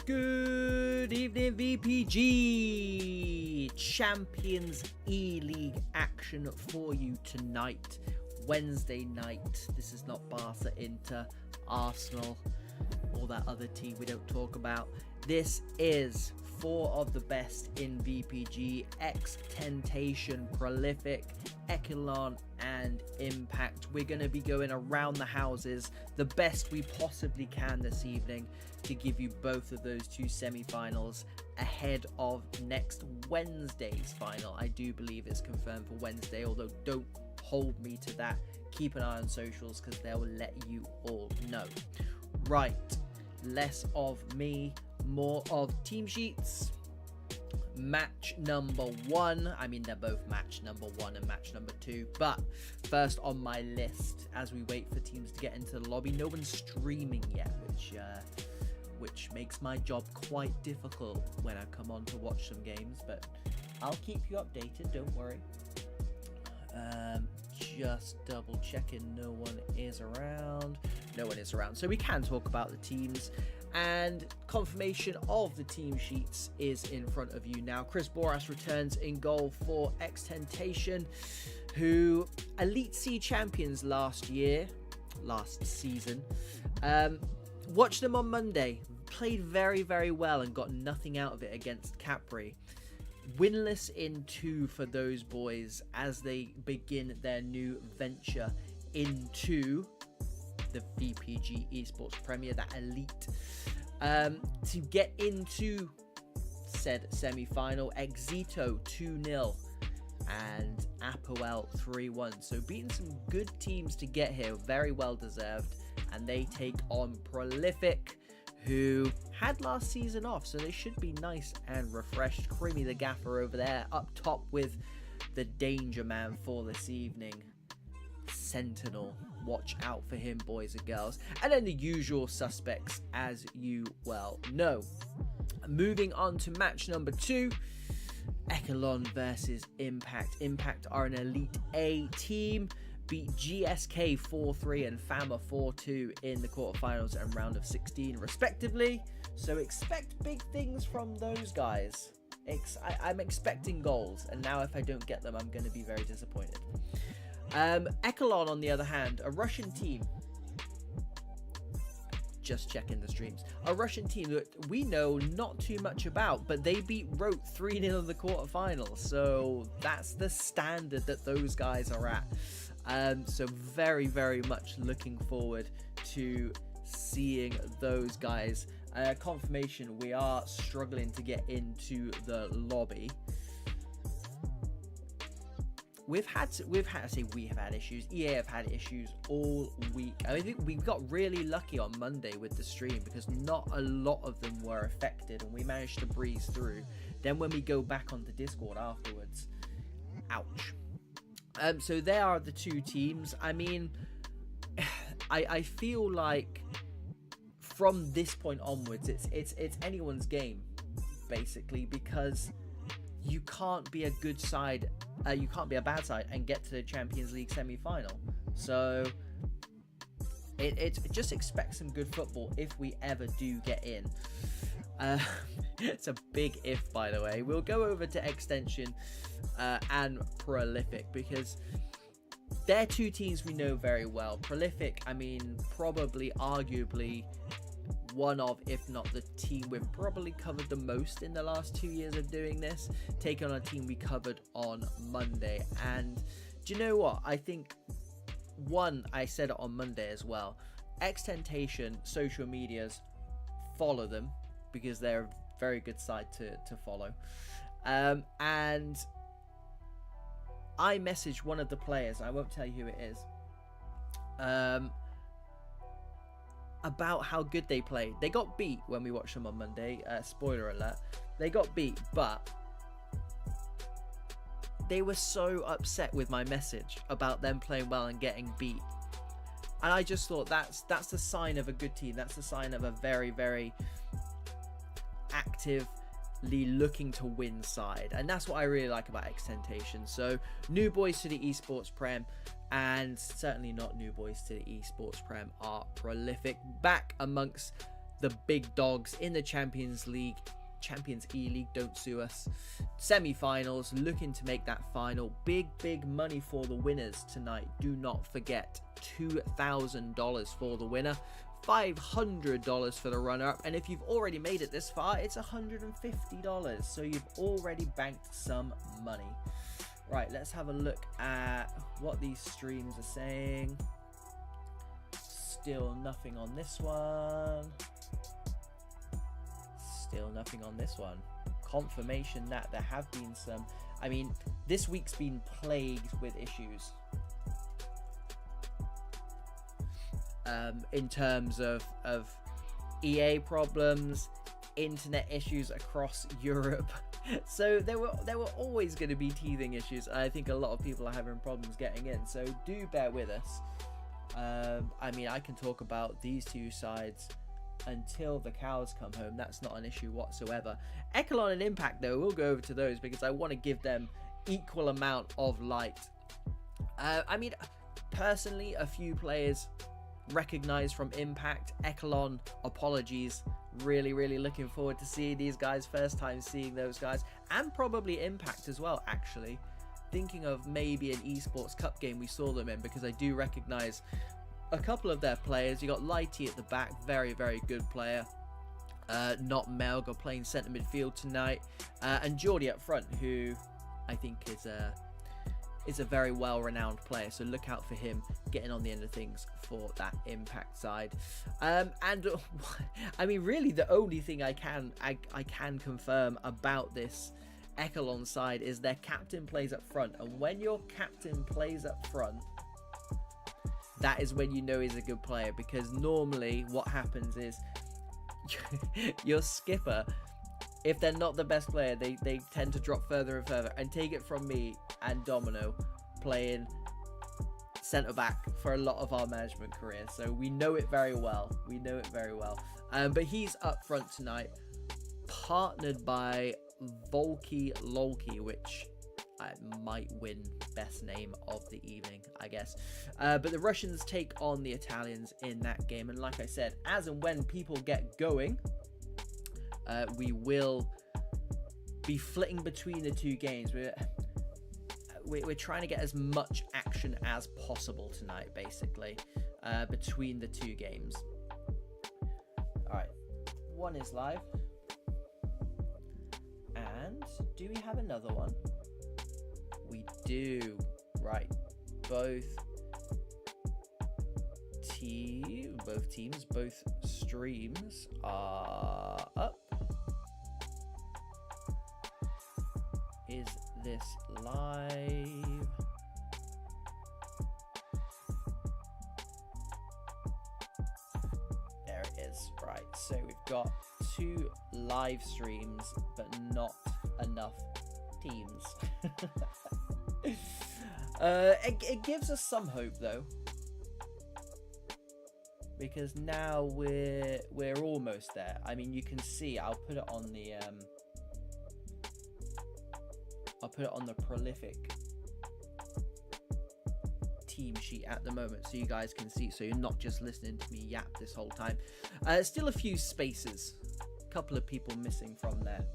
Good evening, VPG. Champions E-League action for you tonight, Wednesday night. This is not Barca, Inter, Arsenal, or that other team we don't talk about. This is four of the best in VPG: XTENTATION, Prolific, ECHELON, and Impact. We're going to be going around the houses the best we possibly can this evening to give you both of those two semi-finals ahead of next Wednesday's final. I do believe it's confirmed for Wednesday, although don't hold me to that. Keep an eye on socials because they will let you all know. Right, less of me, more of team sheets. Match number one, I mean they're both match number one and match number two, but first on my list as we wait for teams to get into the lobby. No one's streaming yet, which makes my job quite difficult when I come on to watch some games, but I'll keep you updated, don't worry. Just double checking no one is around. No one is around, so we can talk about the teams, and confirmation of the team sheets is in front of you now. Chris Boras returns in goal for XTENTATION, who Elite C champions last season. Watched them on Monday, played very, very well and got nothing out of it against Capri. Winless in two for those boys as they begin their new venture into the VPG Esports Premier, that Elite. To get into said semi-final, Exito 2-0 and Apoel 3-1. So beating some good teams to get here, very well deserved. And they take on Prolific, who had last season off, so they should be nice and refreshed. Creamy the Gaffer over there, up top with the danger man for this evening, Sentinel. Watch out for him, boys and girls. And then the usual suspects, as you well know. Moving on to match number two, ECHELON versus Impact. Impact are an Elite A team. Beat GSK 4-3 and Fama 4-2 in the quarterfinals and round of 16 respectively. So expect big things from those guys. I'm expecting goals, and now if I don't get them, I'm going to be very disappointed. ECHELON, on the other hand, a Russian team. Just checking the streams. A Russian team that we know not too much about, but they beat Rote 3-0 in the quarterfinals. So that's the standard that those guys are at. So very, very much looking forward to seeing those guys. Confirmation, we are struggling to get into the lobby. We have had issues. EA have had issues all week. I think we got really lucky on Monday with the stream because not a lot of them were affected and we managed to breeze through. Then when we go back onto Discord afterwards, ouch. So there are the two teams. I mean, I feel like from this point onwards, it's anyone's game, basically, because you can't be a good side, you can't be a bad side and get to the Champions League semi-final. So it's just expect some good football if we ever do get in. It's a big if, by the way. We'll go over to XTENTATION and Prolific because they're two teams we know very well. Prolific, I mean, probably arguably one of, if not the team we've probably covered the most in the last 2 years of doing this, taking on a team we covered on Monday. And do you know what? I think, one, I said it on Monday as well, XTENTATION social medias, follow them because they're a very good side to follow. And I messaged one of the players, I won't tell you who it is, about how good they played. They got beat when we watched them on Monday. Spoiler alert. They got beat, but they were so upset with my message about them playing well and getting beat. And I just thought that's the sign of a good team. That's the sign of a very, very actively looking to win side. And that's what I really like about XTENTATION. So new boys to the esports prem, and certainly not new boys to the esports prem, are Prolific, back amongst the big dogs in the Champions E-League, don't sue us. Semi-finals, looking to make that final. Big money for the winners tonight. Do not forget, $2,000 for the winner, $500 for the runner-up, and if you've already made it this far, it's $150. So you've already banked some money. Right, let's have a look at what these streams are saying. Still nothing on this one. Still nothing on this one. Confirmation that there have been some. I mean, this week's been plagued with issues. In terms of EA problems, internet issues across Europe. So there were always going to be teething issues. I think a lot of people are having problems getting in. So do bear with us. I mean, I can talk about these two sides until the cows come home. That's not an issue whatsoever. Echelon and Impact, though, we'll go over to those because I want to give them equal amount of light. I mean, personally, a few players recognized from Impact. Echelon, apologies. Really looking forward to seeing these guys. First time seeing those guys, and probably Impact as well, actually. Thinking of maybe an esports cup game we saw them in, because I do recognize a couple of their players. You got Lighty at the back, very good player. Not Melga playing centre midfield tonight, and Geordie up front, who I think is a very well-renowned player, so look out for him getting on the end of things for that Impact side. And I mean, really the only thing I can confirm about this Echelon side is their captain plays up front, and when your captain plays up front, that is when you know he's a good player, because normally what happens is your skipper, if they're not the best player, they tend to drop further and further. And take it from me and Domino playing centre back for a lot of our management career, so we know it very well. But he's up front tonight, partnered by Volky Lolky, which I might win best name of the evening, I guess. But the Russians take on the Italians in that game, and like I said, as and when people get going, we will be flitting between the two games. We're trying to get as much action as possible tonight, basically, between the two games. Alright, one is live. And do we have another one? We do. Right, both streams are up. Is this live? There it is. Right, so we've got 2 live streams, but not enough teams. It gives us some hope, though, because now we're almost there. I mean, you can see. I'll put it on the prolific team sheet at the moment, so you guys can see. So you're not just listening to me yap this whole time. Still a few spaces, a couple of people missing from there.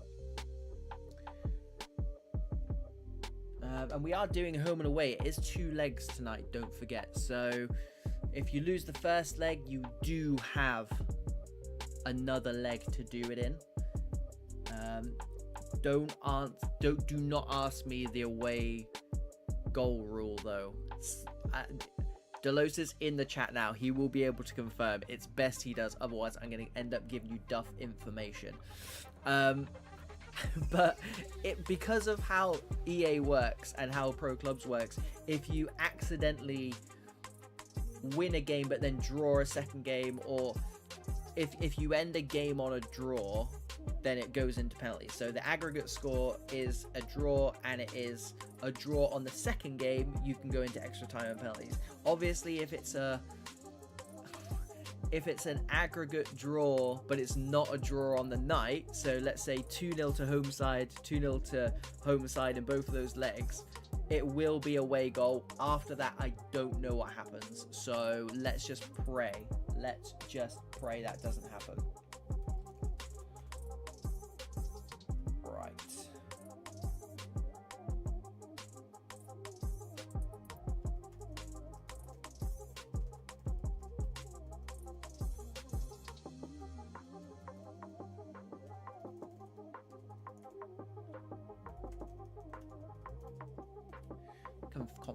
And we are doing home and away. It is 2 legs tonight, don't forget. So if you lose the first leg, you do have another leg to do it in. Do not ask me the away goal rule, though. Delos is in the chat now. He will be able to confirm. It's best he does, otherwise I'm going to end up giving you duff information. But because of how EA works and how Pro Clubs works, if you accidentally win a game but then draw a second game, or if you end a game on a draw, then it goes into penalties. So the aggregate score is a draw, and it is a draw on the second game, you can go into extra time and penalties. Obviously, if it's an aggregate draw, but it's not a draw on the night, so let's say 2-0 to home side, 2-0 to home side in both of those legs, it will be away goal. After that, I don't know what happens. So let's just pray. Let's just pray that doesn't happen.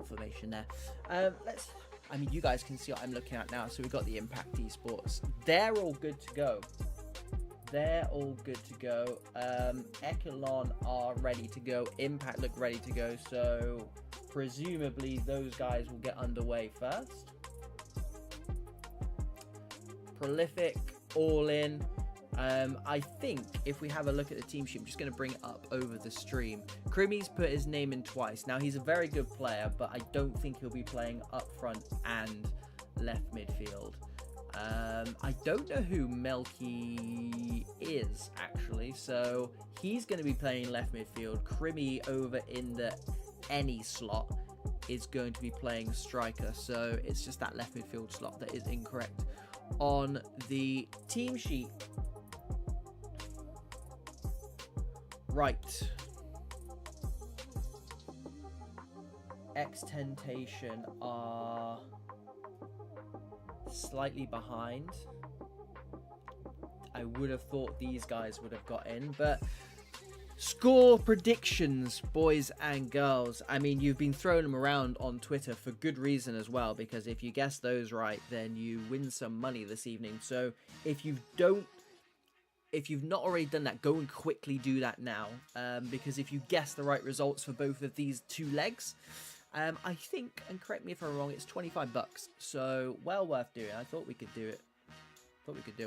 confirmation there. I mean, you guys can see what I'm looking at now. So we've got the Impact Esports. They're all good to go. They're all good to go. ECHELON are ready to go. Impact look ready to go. So presumably those guys will get underway first. Prolific, all in. I think if we have a look at the team sheet, I'm just going to bring it up over the stream. Crimmy's put his name in twice. Now, he's a very good player, but I don't think he'll be playing up front and left midfield. I don't know who Melky is, actually. So he's going to be playing left midfield. Crimmy over in the any slot is going to be playing striker. So it's just that left midfield slot that is incorrect on the team sheet. Right. XTENTATION are slightly behind. I would have thought these guys would have got in, but score predictions, boys and girls. I mean, you've been throwing them around on Twitter for good reason as well, because if you guess those right, then you win some money this evening. So if you've not already done that, go and quickly do that now, because if you guess the right results for both of these two legs, I think, and correct me if I'm wrong, it's $25, so well worth doing. I thought we could do it.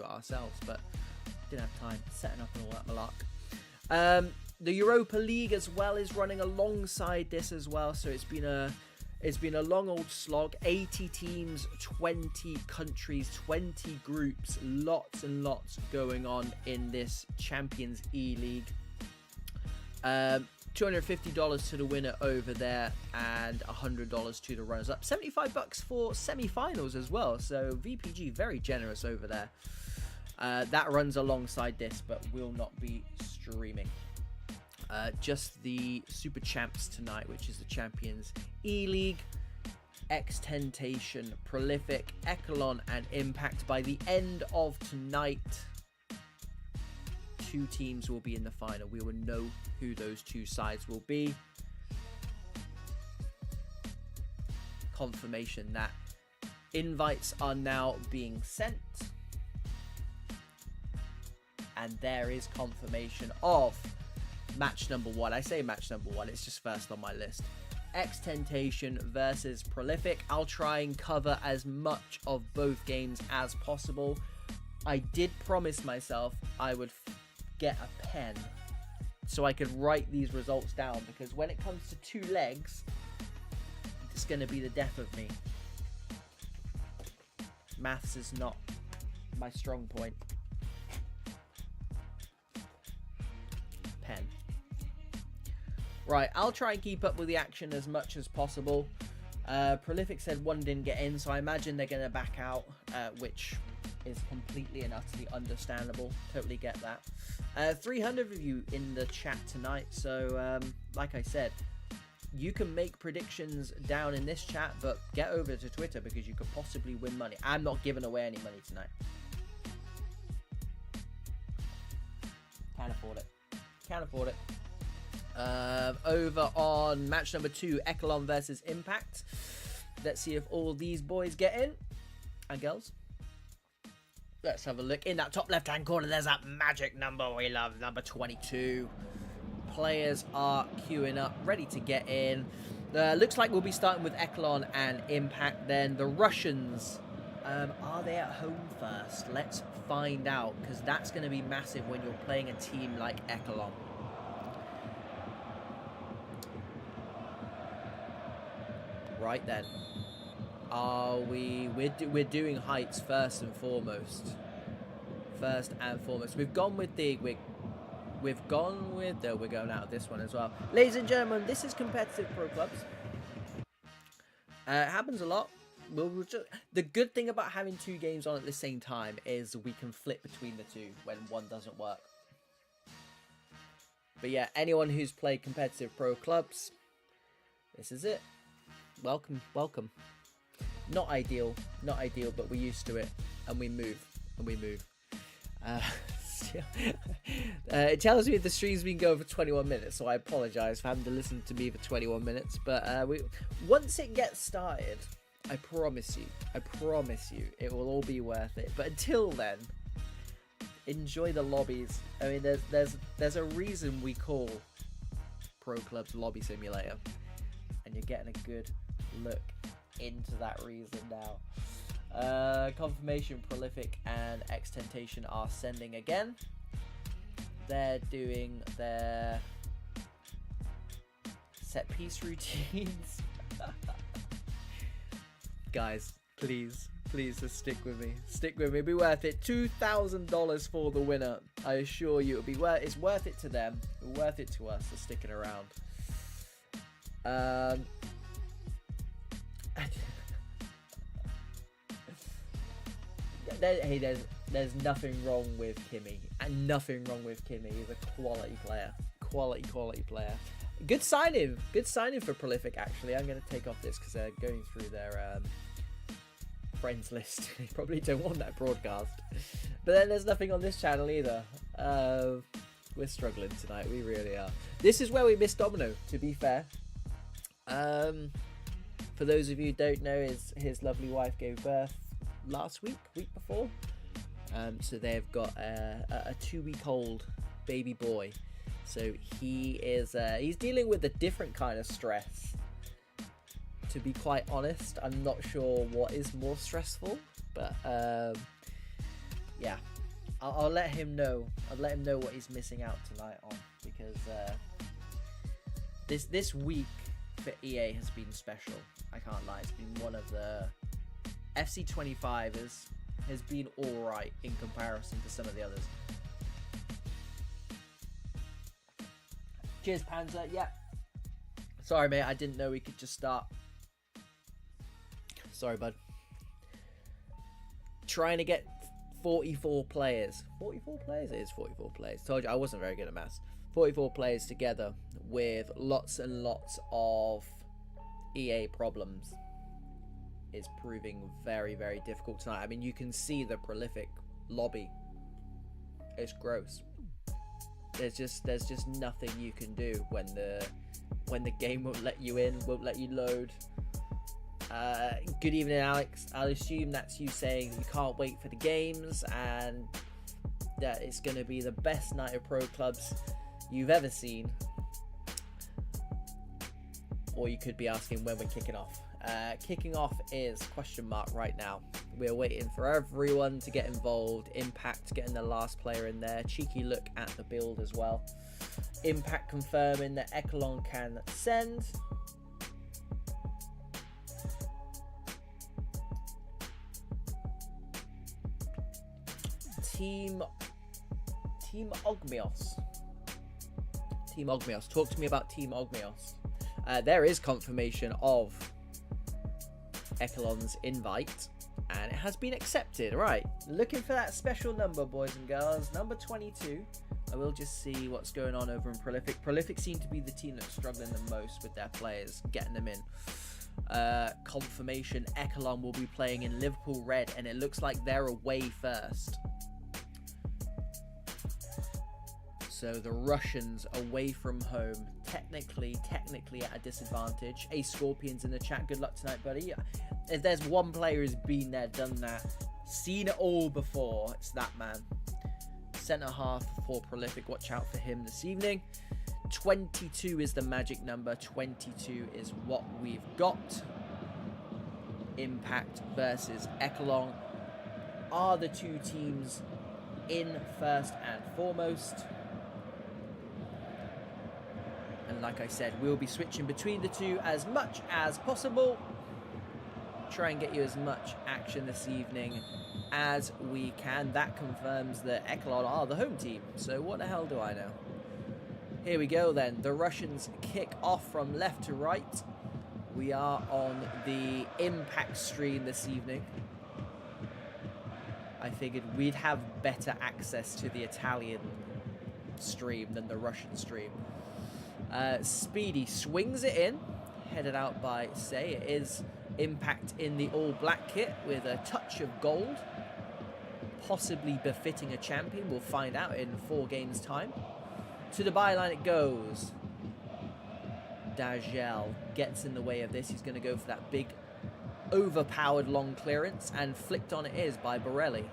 Ourselves, but didn't have time setting up and all that malark. The Europa League as well is running alongside this as well, so it's been a long old slog. 80 teams, 20 countries, 20 groups, lots and lots going on in this Champions E-League. $250 to the winner over there and $100 to the runners up. $75 for semi-finals as well, so VPG very generous over there. That runs alongside this, but will not be streaming. Just the Super Champs tonight, which is the Champions E-League. XTENTATION, Prolific, ECHELON, and Impact. By the end of tonight, 2 teams will be in the final. We will know who those 2 sides will be. Confirmation that invites are now being sent. And there is confirmation of match number 1. I say match number 1, it's just first on my list. XTENTATION versus Prolific. I'll try and cover as much of both games as possible. I did promise myself I would get a pen so I could write these results down, because when it comes to 2 legs, it's going to be the death of me. Maths is not my strong point. Pen. Right, I'll try and keep up with the action as much as possible. Prolific said 1 didn't get in, so I imagine they're going to back out, which is completely and utterly understandable. Totally get that. 300 of you in the chat tonight, so like I said, you can make predictions down in this chat, but get over to Twitter because you could possibly win money. I'm not giving away any money tonight. Can't afford it. Can't afford it. Over on match number 2, ECHELON versus Impact. Let's see if all these boys get in. And girls. Let's have a look. In that top left-hand corner, there's that magic number we love, number 22. Players are queuing up, ready to get in. Looks like we'll be starting with ECHELON and Impact. Then the Russians, are they at home first? Let's find out, because that's going to be massive when you're playing a team like ECHELON. Right then. Are we're doing heights first and foremost. We've gone with the we're going out of this one as well. Ladies and gentlemen, this is competitive pro clubs. It happens a lot. The good thing about having 2 games on at the same time is we can flip between the 2 when one doesn't work. But yeah, anyone who's played competitive pro clubs, this is it. Welcome. Not ideal, but we're used to it, and we move. It tells me the stream's been going for 21 minutes, so I apologize for having to listen to me for 21 minutes. But once it gets started, I promise you, it will all be worth it. But until then, enjoy the lobbies. I mean, there's a reason we call Pro Clubs Lobby Simulator, and you're getting a good look into that reason now. Confirmation, Prolific and XTENTATION are sending again. They're doing their set piece routines. Guys, please just stick with me. It'll be worth it. $2,000 for the winner. I assure you, it's worth it to them. Worth it to us for sticking around. There's nothing wrong with Kimmy, and nothing wrong with Kimmy. He's a quality player, quality player. Good signing for Prolific. Actually, I'm going to take off this because they're going through their friends list. They probably don't want that broadcast. But then there's nothing on this channel either. We're struggling tonight. We really are. This is where we missed Domino, to be fair. For those of you who don't know, his lovely wife gave birth last week before. So they've got a 2-week-old baby boy. So he's dealing with a different kind of stress. To be quite honest, I'm not sure what is more stressful, but yeah, I'll let him know. I'll let him know what he's missing out tonight on, because this week for EA has been special. I can't lie. It's been one of the FC25ers has been all right in comparison to some of the others. Cheers, Panzer. Yeah. Sorry, mate. I didn't know we could just start. Sorry, bud. Trying to get 44 players. 44 players? It is 44 players. Told you I wasn't very good at maths. 44 players together with lots and lots of EA problems is proving very, very difficult tonight. I mean, you can see the Prolific lobby. It's gross. There's just nothing you can do when the game won't let you in, won't let you load. Good evening, Alex. I'll assume that's you saying you can't wait for the games and that it's going to be the best night of Pro Clubs you've ever seen. Or you could be asking when we're kicking off. Kicking off is question mark right now. We're waiting for everyone to get involved. Impact getting the last player in there. Cheeky look at the build as well. Impact confirming that ECHELON can send. Team Ogmios. Team Ogmios. Talk to me about Team Ogmios. There is confirmation of ECHELON's invite, and it has been accepted. Right, looking for that special number, boys and girls. Number 22. I will just see what's going on over in Prolific. Prolific seem to be the team that's struggling the most with their players, getting them in. Confirmation, ECHELON will be playing in Liverpool Red, and it looks like they're away first. So the Russians away from home, technically at a disadvantage. A Scorpions in the chat. Good luck tonight, buddy. If there's one player who's been there, done that, seen it all before, it's that man. Centre half for Prolific. Watch out for him this evening. 22 is the magic number. 22 is what we've got. Impact versus ECHELON are the two teams in first and foremost. And like I said, we'll be switching between the two as much as possible. Try and get you as much action this evening as we can. That confirms that ECHELON are the home team. So what the hell do I know? Here we go then. The Russians kick off from left to right. We are on the Impact stream this evening. I figured we'd have better access to the Italian stream than the Russian stream. Speedy swings it in, headed out by Say. It is Impact in the all black kit with a touch of gold. possibly befitting a champion. We'll find out in 4 games' time. To the byline it goes. Dagel gets in the way of this. He's going to go for that big, overpowered long clearance, and flicked on it is by Borelli.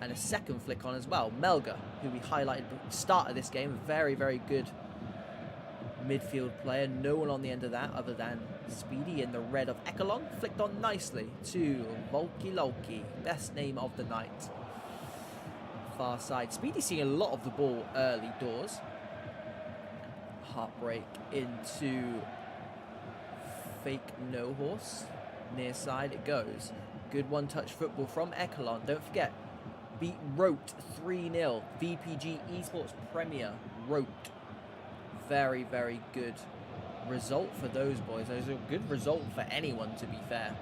And a second flick on as well. Melga, who we highlighted at the start of this game, very, very good midfield player. No one on the end of that other than Speedy in the red of ECHELON. Flicked on nicely to Volky Loki, best name of the night. Far side. Speedy seeing a lot of the ball early doors. Heartbreak into fake no horse. Near side it goes. Good one-touch football from ECHELON. Don't forget, beat Rote 3-0. VPG Esports Premier Rote. Very, very good result for those boys. It was a good result for anyone, to be fair.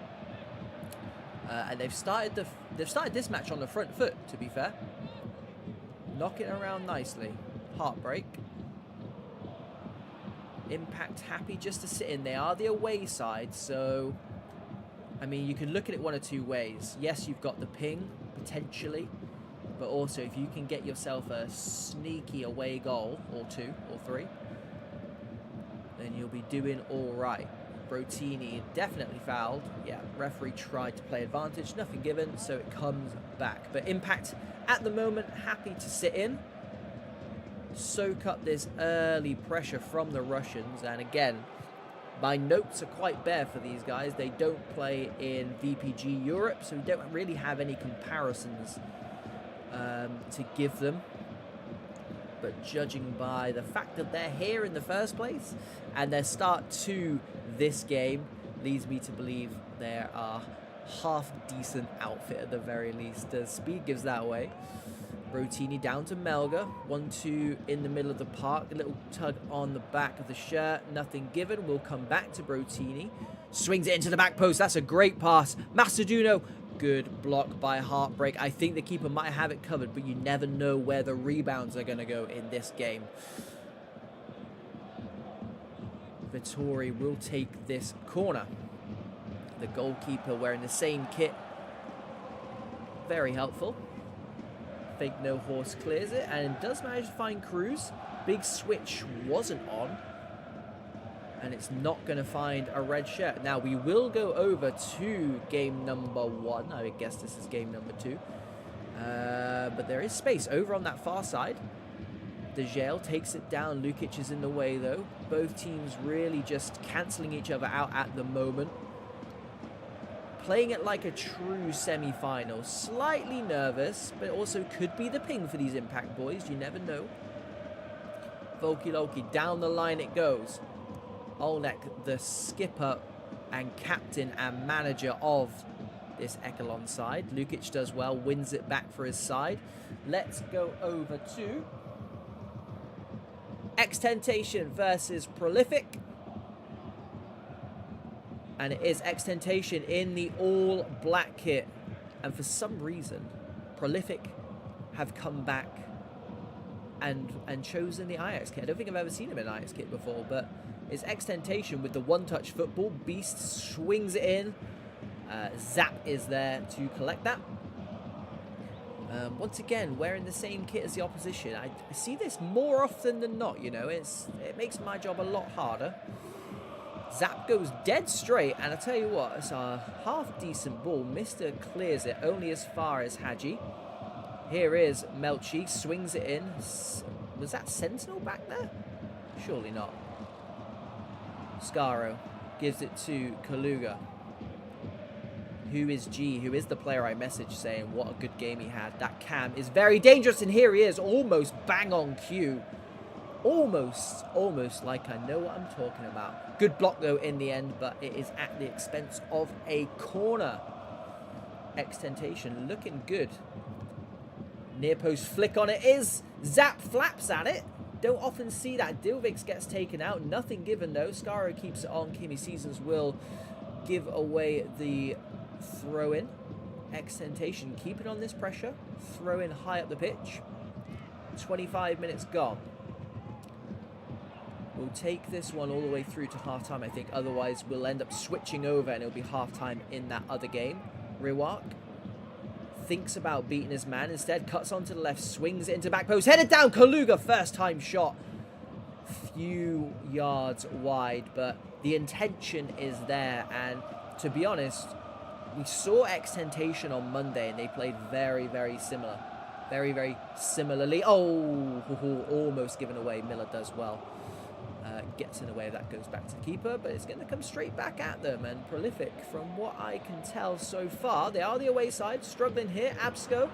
And they've started this match on the front foot, to be fair. Knocking around nicely. Heartbreak. Impact happy just to sit in. They are the away side, so I mean, you can look at it one of two ways. Yes, you've got the ping potentially, but also if you can get yourself a sneaky away goal or 2 or 3, then you'll be doing all right. Brotini definitely fouled. Yeah, referee tried to play advantage, nothing given, so it comes back. But Impact at the moment happy to sit in, soak up this early pressure from the Russians. And again, my notes are quite bare for these guys. They don't play in VPG Europe, so we don't really have any comparisons to give them. But judging by the fact that they're here in the first place and their start to this game leads me to believe they are half decent outfit at the very least. Speed gives that away. Brotini down to Melga. 1-2 in the middle of the park. A little tug on the back of the shirt. Nothing given. We'll come back to Brotini. Swings it into the back post. That's a great pass. Maceduno. Good block by Heartbreak. I think the keeper might have it covered, but you never know where the rebounds are going to go in this game. Vittori will take this corner. The goalkeeper wearing the same kit. Very helpful. Fake no horse clears it and does manage to find Cruz. Big switch wasn't on. And it's not going to find a red shirt. Now, we will go over to game number 1. I guess this is game number 2. But there is space over on that far side. Degel takes it down. Lukic is in the way, though. Both teams really just cancelling each other out at the moment. Playing it like a true semi-final. Slightly nervous, but also could be the ping for these Impact boys. You never know. Volky Loki, down the line it goes. Olnek, the skipper and captain and manager of this ECHELON side. Lukic does well, wins it back for his side. Let's go over to XTENTATION versus Prolific. And it is XTENTATION in the all-black kit. And for some reason, Prolific have come back and chosen the Ajax kit. I don't think I've ever seen him in Ajax kit before, but it's XTENTATION with the one-touch football. Beast swings it in. Zap is there to collect that. Once again, wearing the same kit as the opposition. I see this more often than not, you know. It makes my job a lot harder. Zap goes dead straight, and I tell you what, it's a half-decent ball. Mister clears it only as far as Hadji. Here is Melchi, swings it in. Was that Sentinel back there? Surely not. Scaro gives it to Kaluga. Who is G? Who is the player I messaged saying what a good game he had? That Cam is very dangerous, and here he is, almost bang on cue. Almost like I know what I'm talking about. Good block, though, in the end, but it is at the expense of a corner. XTENTATION looking good. Near post flick on it is. Zap flaps at it. Don't often see that. Dilvix gets taken out. Nothing given, though. Scaro keeps it on. Kimi Seasons will give away the throw-in. XTENTATION keeping on this pressure. Throw-in high up the pitch. 25 minutes gone. We'll take this one all the way through to half-time, I think. Otherwise, we'll end up switching over and it'll be half-time in that other game. Riwak thinks about beating his man. Instead, cuts onto the left, swings it into back post. Headed down, Kaluga, first time shot. Few yards wide, but the intention is there. And to be honest, we saw XTENTATION on Monday, and they played very, very similar. Very, very similarly. Oh, almost given away. Miller does well. Gets in the way, that goes back to the keeper, but it's going to come straight back at them. And Prolific, from what I can tell so far, they are the away side, struggling here. Absco,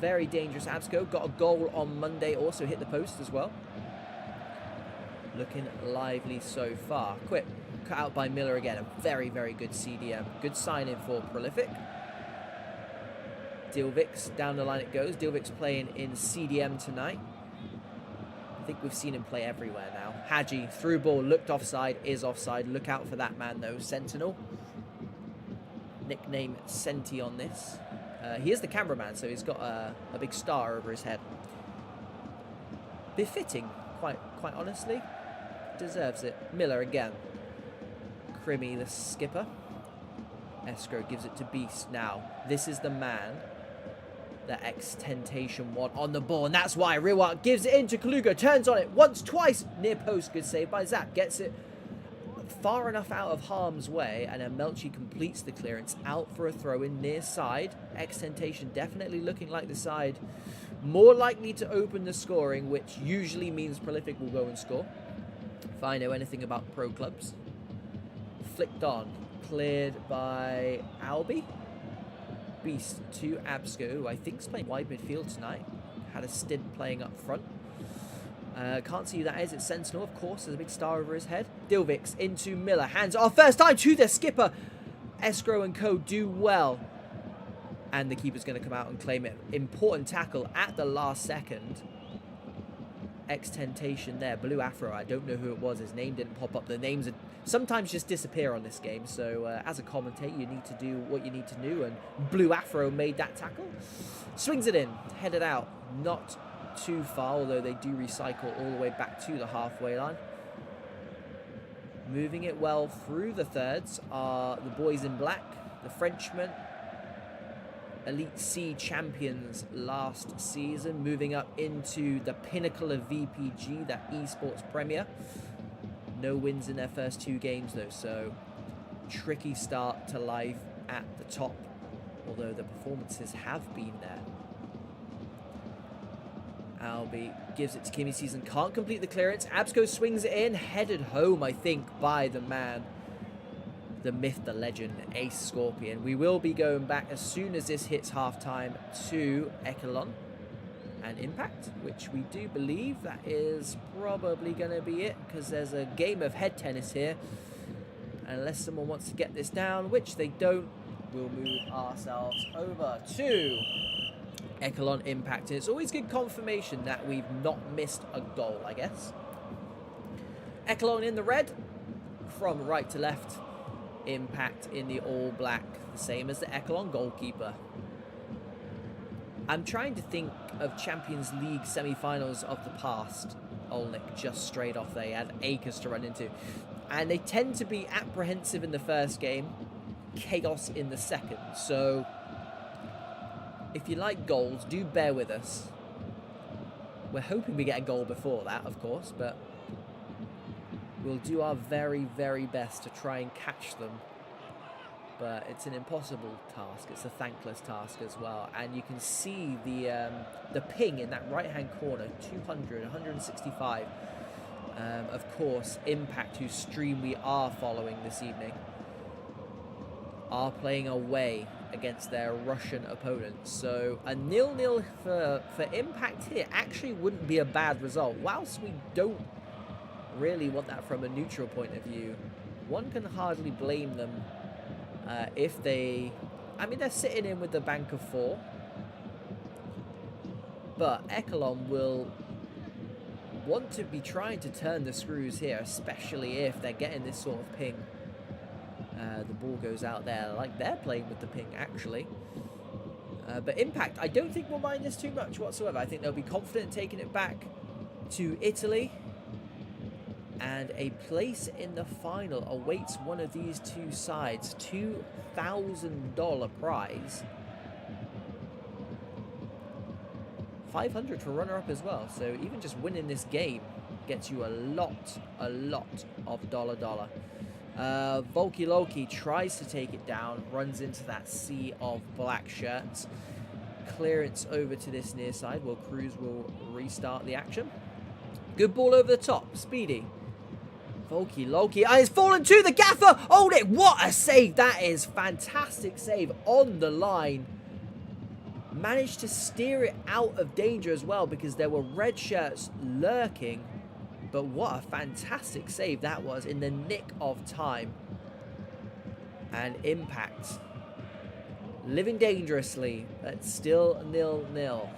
very dangerous. Absco got a goal on Monday, also hit the post as well. Looking lively so far. Quick, cut out by Miller again. A very, very good CDM. Good signing for Prolific. Dilvix, down the line it goes. Dilvix playing in CDM tonight. I think we've seen him play everywhere now. Hadji, through ball, looked offside, is offside. Look out for that man though, Sentinel. Nickname Senti on this. He is the cameraman, so he's got a big star over his head. Befitting, quite honestly. Deserves it. Miller again. Crimmy, the skipper. Escrow gives it to Beast now. This is the man that XTENTATION want on the ball, and that's why Riwak gives it into Kaluga, turns on it once, twice, near post, good save by Zap, gets it far enough out of harm's way, and then Melchi completes the clearance, out for a throw in near side. XTENTATION definitely looking like the side more likely to open the scoring, which usually means Prolific will go and score. If I know anything about pro clubs. Flicked on, cleared by Albi. Beast to Absco, who I think is playing wide midfield tonight. Had a stint playing up front. Can't see who that is. It's Sentinel, of course. There's a big star over his head. Dilvix into Miller. Hands off. First time to the skipper. Escrow and co do well. And the keeper's going to come out and claim it. Important tackle at the last second. XTENTATION there. Blue Afro. I don't know who it was. His name didn't pop up. The names are sometimes just disappear on this game. So as a commentator, you need to do what you need to do. And Blue Afro made that tackle. Swings it in. Headed out. Not too far, although they do recycle all the way back to the halfway line. Moving it well through the thirds are the boys in black. The Frenchmen. Elite C champions last season, moving up into the pinnacle of VPG, that esports premier. No wins in their first 2 games though, so tricky start to life at the top, although the performances have been there. Albi gives it to Kimmy Season, can't complete the clearance. Absco swings it in, headed home I think by the man, the myth, the legend, Ace Scorpion. We will be going back as soon as this hits halftime to ECHELON and Impact, which we do believe that is probably going to be it, because there's a game of head tennis here. Unless someone wants to get this down, which they don't, we'll move ourselves over to ECHELON Impact. And it's always good confirmation that we've not missed a goal, I guess. ECHELON in the red, from right to left. Impact in the all black, the same as the ECHELON goalkeeper. I'm trying to think of Champions League semi-finals of the past. Olnik just straight off there. He had acres to run into. And they tend to be apprehensive in the first game, chaos in the second. So if you like goals, do bear with us. We're hoping we get a goal before that, of course, but we'll do our very, very best to try and catch them. But it's an impossible task. It's a thankless task as well. And you can see the ping in that right-hand corner, 200, 165. Of course, Impact, whose stream we are following this evening, are playing away against their Russian opponents. So a 0-0 for Impact here actually wouldn't be a bad result. Whilst we don't really want that from a neutral point of view, one can hardly blame them if they... I mean, they're sitting in with the bank of 4. But ECHELON will want to be trying to turn the screws here, especially if they're getting this sort of ping. The ball goes out there, like they're playing with the ping, actually. But Impact, I don't think will mind this too much whatsoever. I think they'll be confident taking it back to Italy. And a place in the final awaits one of these two sides. $2,000 prize. 500 for runner-up as well. So even just winning this game gets you a lot of dollar. Volky Loki tries to take it down, runs into that sea of black shirts. Clearance over to this near side. Well, Cruz will restart the action. Good ball over the top. Speedy. Volky Loki. And it's fallen to the gaffer. Hold it. What a save. That is fantastic save on the line. Managed to steer it out of danger as well because there were red shirts lurking. But what a fantastic save that was in the nick of time. And Impact living dangerously, but still 0-0.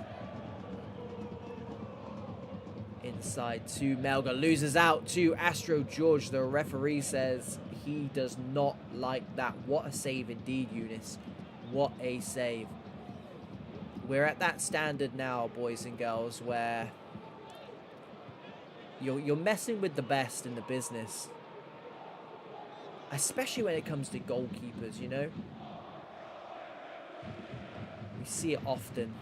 Inside to Melga, loses out to Astro George. The referee says he does not like that. What a save indeed, Eunice. What a save. We're at that standard now, boys and girls, where you're messing with the best in the business. Especially when it comes to goalkeepers, you know? We see it often.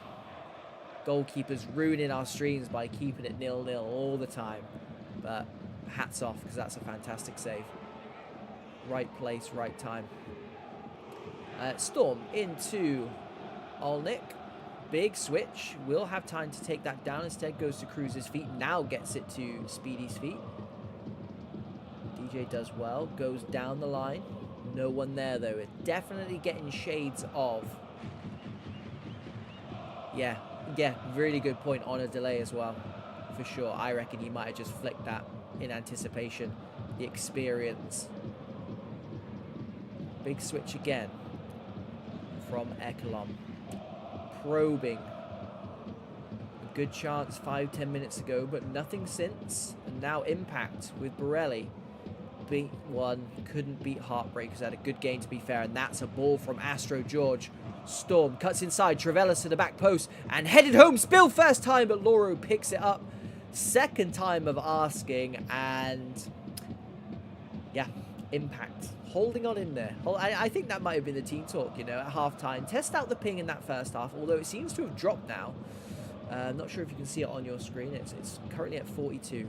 Goalkeepers ruining our streams by keeping it 0-0 all the time. But hats off, because that's a fantastic save. Right place, right time. Storm into Olnik. Big switch. Will have time to take that down. Instead goes to Cruz's feet. Now gets it to Speedy's feet. DJ does well. Goes down the line. No one there, though. It's definitely getting shades of... Yeah, really good point on a delay as well. For sure. I reckon he might have just flicked that in anticipation. The experience. Big switch again from ECHELON. Probing. A good chance 5-10 minutes ago, but nothing since. And now Impact with Borelli. Beat one, couldn't beat Heartbreak because had a good game to be fair, and that's a ball from Astro George. Storm cuts inside, Trevellas to the back post and headed home. Spill first time, but Lauro picks it up. Second time of asking, and yeah, Impact holding on in there. I think that might have been the team talk, you know, at half-time. Test out the ping in that first half, although it seems to have dropped now. Not sure if you can see it on your screen. It's currently at 42.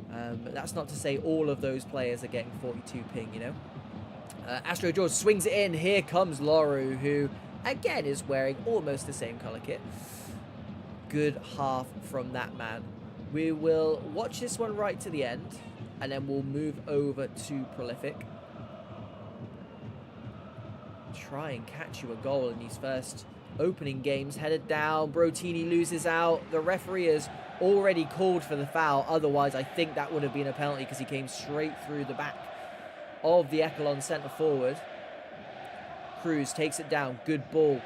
But that's not to say all of those players are getting 42 ping, you know. Astro George swings it in. Here comes Lauro, who, again, is wearing almost the same colour kit. Good half from that man. We will watch this one right to the end, and then we'll move over to Prolific. Try and catch you a goal in these first opening games. Headed down. Brotini loses out. The referee has already called for the foul. Otherwise, I think that would have been a penalty because he came straight through the back of the ECHELON centre forward. Cruz takes it down. Good ball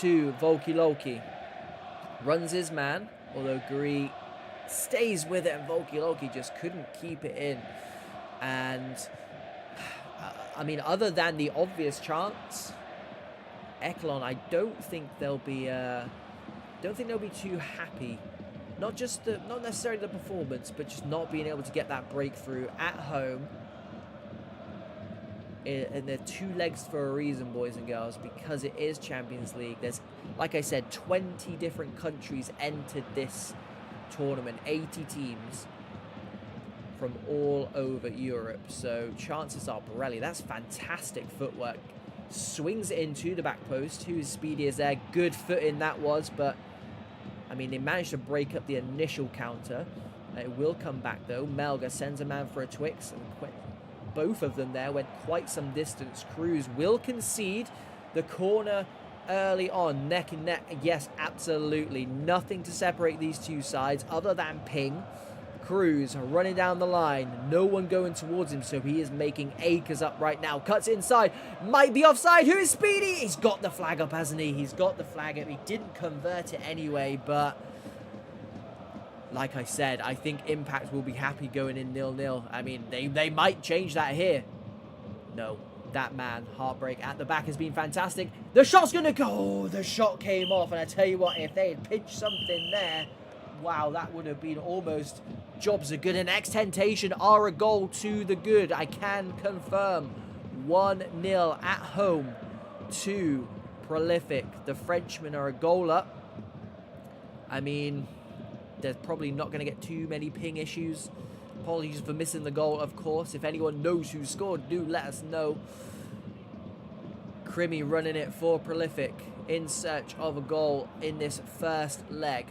to Volky Loki. Runs his man, although Guri stays with it, and Volky Loki just couldn't keep it in. And I mean, other than the obvious chance, ECHELON, I don't think they'll be too happy. Not necessarily the performance, but just not being able to get that breakthrough at home. And they're two legs for a reason, boys and girls, because it is Champions League. There's, like I said, 20 different countries entered this tournament, 80 teams from all over Europe. So chances are Borelli, that's fantastic footwork. Swings it into the back post. Who's speedy as there? Good footing that was, but I mean, they managed to break up the initial counter. It will come back though. Melga sends a man for a Twix, and both of them there went quite some distance. Cruz will concede the corner early on, neck and neck. Yes, absolutely. Nothing to separate these two sides other than ping. Cruz running down the line. No one going towards him, so he is making acres up right now. Cuts inside. Might be offside. Who is Speedy? He's got the flag up, hasn't he? He's got the flag up. He didn't convert it anyway, but like I said, I think Impact will be happy going in 0-0. I mean, they might change that here. No, that man, Heartbreak at the back has been fantastic. The shot's going to go. Oh, the shot came off, and I tell you what, if they had pinched something there, wow, that would have been almost jobs are good. And XTENTATION are a goal to the good. I can confirm 1-0 at home to Prolific. The Frenchmen are a goal up. I mean, they're probably not going to get too many ping issues. Apologies for missing the goal, of course. If anyone knows who scored, do let us know. Crimmy running it for Prolific in search of a goal in this first leg.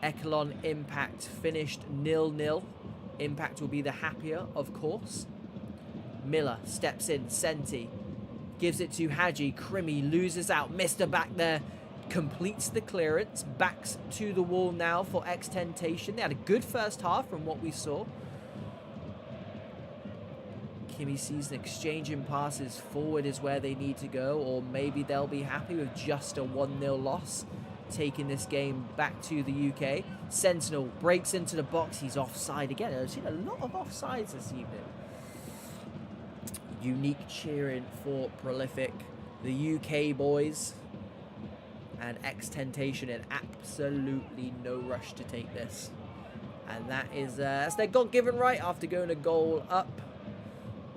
Echelon Impact finished 0-0. Impact will be the happier, of course. Miller steps in. Senti gives it to Hadji. Crimmy loses out. Mr. back there. Completes the clearance. Backs to the wall now for XTENTATION. They had a good first half from what we saw. Kimmy sees an exchange in passes. Forward is where they need to go. Or maybe they'll be happy with just a 1-0 loss. Taking this game back to the UK. Sentinel breaks into the box. He's offside again. I've seen a lot of offsides this evening. Unique cheering for Prolific. The UK boys. And XTENTATION in absolutely no rush to take this. And that is that's their God-given right after going a goal up.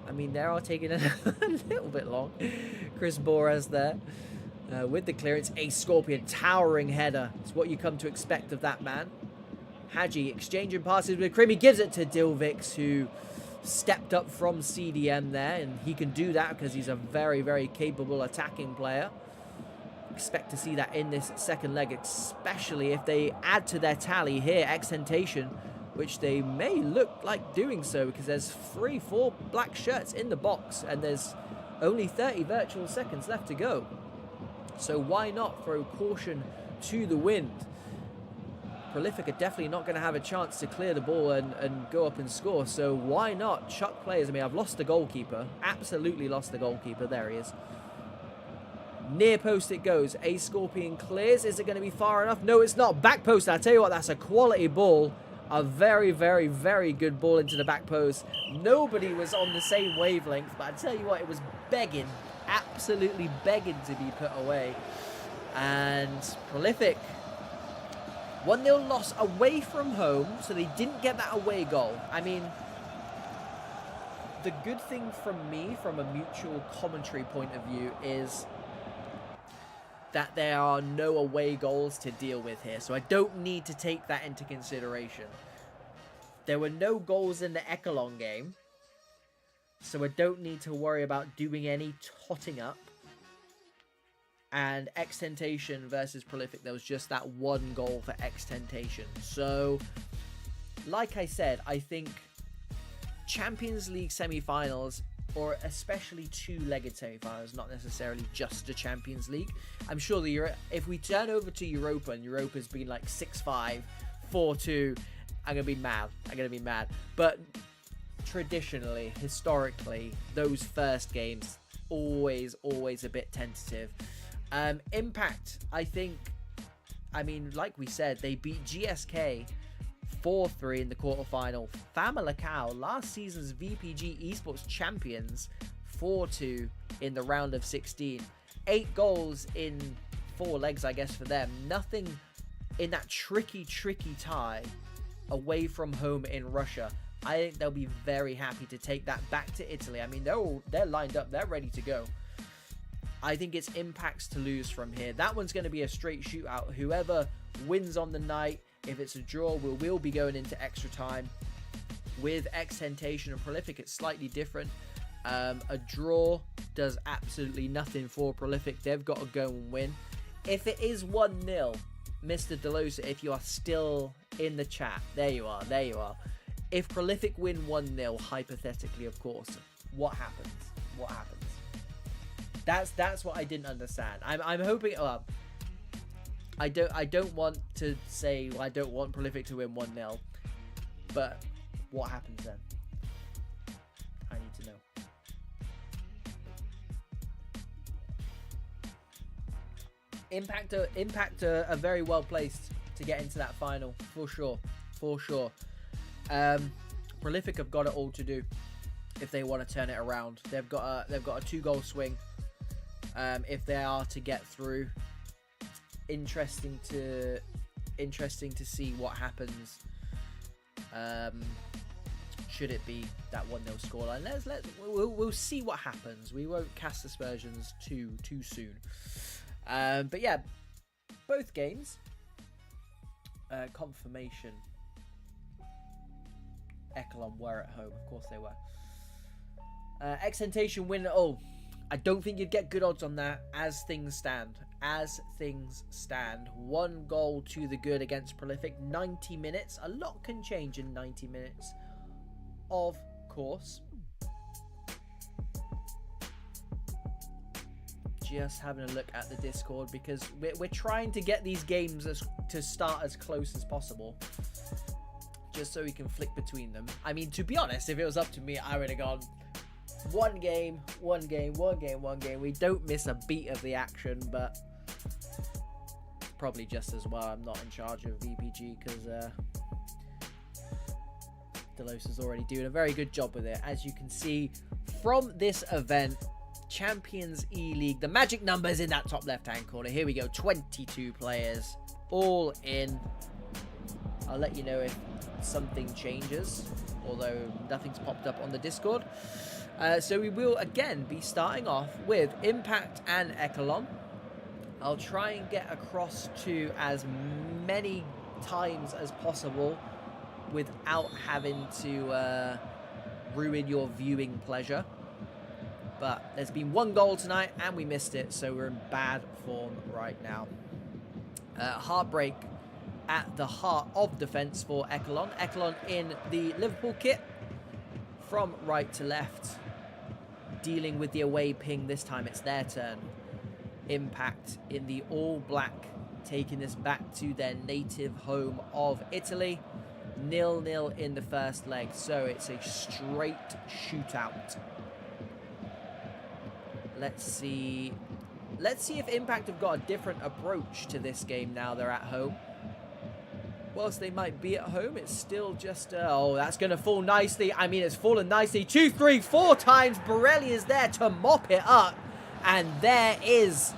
I mean, they are taking a little bit long. Chris Boras there. With the clearance, a Scorpion, towering header. It's what you come to expect of that man. Hadji exchanging passes with Crimmy, gives it to Dilvix, who stepped up from CDM there, and he can do that because he's a very, very capable attacking player. Expect to see that in this second leg, especially if they add to their tally here, XTENTATION, which they may look like doing so because there's 3-4 black shirts in the box and there's only 30 virtual seconds left to go. So why not throw caution to the wind? Prolific are definitely not going to have a chance to clear the ball and go up and score. So why not chuck players? I mean, I've lost the goalkeeper. Absolutely lost the goalkeeper. There he is. Near post it goes. A Scorpion clears. Is it going to be far enough? No, it's not. Back post. I tell you what, that's a quality ball. A very, very, very good ball into the back post. Nobody was on the same wavelength, but I tell you what, it was begging. Absolutely begging to be put away. And Prolific, 1-0 loss away from home, so they didn't get that away goal. I mean, the good thing from me, from a mutual commentary point of view, is that there are no away goals to deal with here, so I don't need to take that into consideration. There were no goals in the Echelon game, so I don't need to worry about doing any totting up. And XTENTATION versus Prolific, there was just that one goal for XTENTATION. So, like I said, I think Champions League semi-finals, or especially two-legged semi-finals, not necessarily just the Champions League. I'm sure if we turn over to Europa and Europa's been like 6-5, 4-2, I'm going to be mad. I'm going to be mad. But traditionally, historically, those first games, always a bit tentative. Impact, I think, I mean, like we said, they beat GSK 4-3 in the quarterfinal. Famalicão, last season's VPG esports champions, 4-2 in the round of 16. 8 goals in 4 legs, I guess, for them. Nothing in that tricky tie away from home in Russia. I think they'll be very happy to take that back to Italy. I mean, they're lined up, they're ready to go. I think it's Impact's to lose from here. That one's going to be a straight shootout. Whoever wins on the night, if it's a draw, we'll be going into extra time. With XTENTATION and Prolific, it's slightly different. A draw does absolutely nothing for Prolific. They've got to go and win. If it is 1-0, Mr. Delosa, if you are still in the chat, there you are. If Prolific win 1-0, hypothetically, of course, what happens? What happens? That's what I didn't understand. I'm hoping. I don't want to say, well, I don't want Prolific to win 1-0, but what happens then? I need to know. Impact are very well placed to get into that final for sure. Prolific have got it all to do if they want to turn it around. They've got a 2-goal swing. If they are to get through, interesting to see what happens. Should it be that 1-0 scoreline? We'll see what happens. We won't cast aspersions too soon. But yeah, both games Confirmation. ECHELON were at home. Of course they were. XTENTATION win. Oh, I don't think you'd get good odds on that as things stand. As things stand. 1 goal to the good against Prolific. 90 minutes. A lot can change in 90 minutes. Of course. Just having a look at the Discord because we're trying to get these games to start as close as possible. Just so we can flick between them. I mean, to be honest, if it was up to me, I would have gone one game. We don't miss a beat of the action, but probably just as well I'm not in charge of VPG because Delos is already doing a very good job with it. As you can see from this event, Champions E-League, the magic numbers in that top left-hand corner. Here we go, 22 players, all in. I'll let you know if something changes, although nothing's popped up on the Discord. So we will again be starting off with Impact and ECHELON. I'll try and get across to as many times as possible without having to ruin your viewing pleasure. But there's been 1 goal tonight and we missed it, so we're in bad form right now. Heartbreak at the heart of defence for ECHELON. ECHELON in the Liverpool kit from right to left, dealing with the away ping. This time it's their turn. Impact in the all-black, taking this back to their native home of Italy. 0-0 in the first leg, so it's a straight shootout. Let's see if Impact have got a different approach to this game now they're at home. Whilst they might be at home, it's still just... oh, that's going to fall nicely. I mean, it's fallen nicely. 2, 3, 4 times. Borelli is there to mop it up. And there is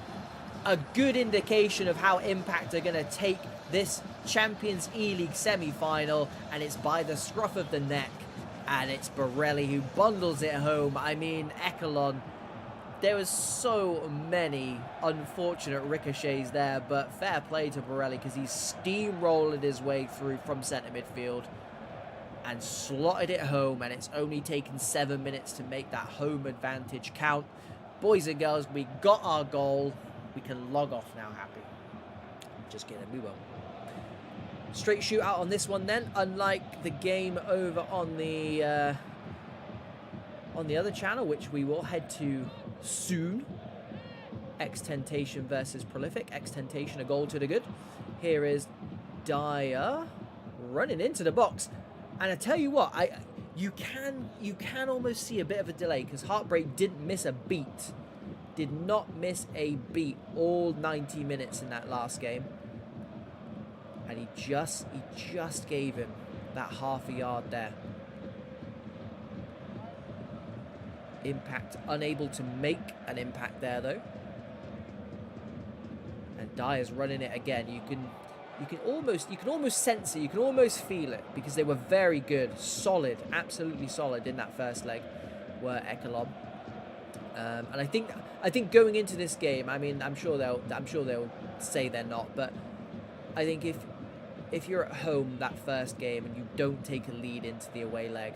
a good indication of how Impact are going to take this Champions E-League semi-final. And it's by the scruff of the neck. And it's Borelli who bundles it home. I mean, ECHELON... there was so many unfortunate ricochets there, but fair play to Borelli because he steamrolled his way through from centre midfield and slotted it home, and it's only taken 7 minutes to make that home advantage count. Boys and girls, we got our goal. We can log off now happy. Just kidding, we won't. Straight shootout on this one then, unlike the game over on the other channel, which we will head to soon. XTENTATION versus Prolific. XTENTATION, a goal to the good. Here is Dyer running into the box, and I tell you what, you can almost see a bit of a delay because Heartbreak didn't miss a beat, did not miss a beat all 90 minutes in that last game, and he just gave him that half a yard there. Impact unable to make an impact there though, and Dyer's running it again. You can almost sense it, you can almost feel it, because they were very good, solid, absolutely solid in that first leg were ECHELON. And I think going into this game, I mean, I'm sure they'll say they're not, but I think if you're at home that first game and you don't take a lead into the away leg,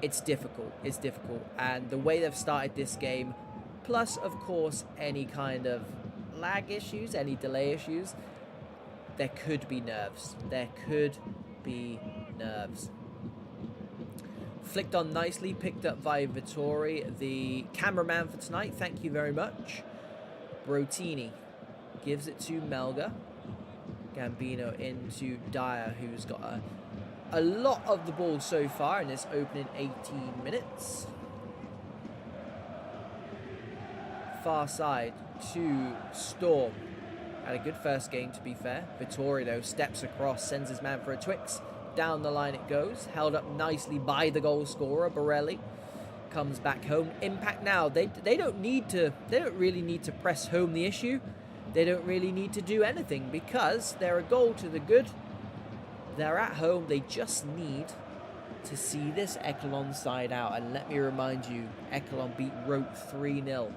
it's difficult. It's difficult. And the way they've started this game, plus, of course, any kind of lag issues, any delay issues, there could be nerves. There could be nerves. Flicked on nicely, picked up by Vittori, the cameraman for tonight. Thank you very much. Brotini gives it to Melga. Gambino into Dyer, who's got a lot of the ball so far in this opening 18 minutes. Far side to Storm. Had a good first game, to be fair. Vittori, though, steps across, sends his man for a Twix. Down the line it goes. Held up nicely by the goal scorer, Borelli. Comes back home. Impact now. They don't really need to press home the issue. They don't really need to do anything because they're a goal to the good. They're at home. They just need to see this ECHELON side out. And let me remind you, ECHELON beat Rote 3-0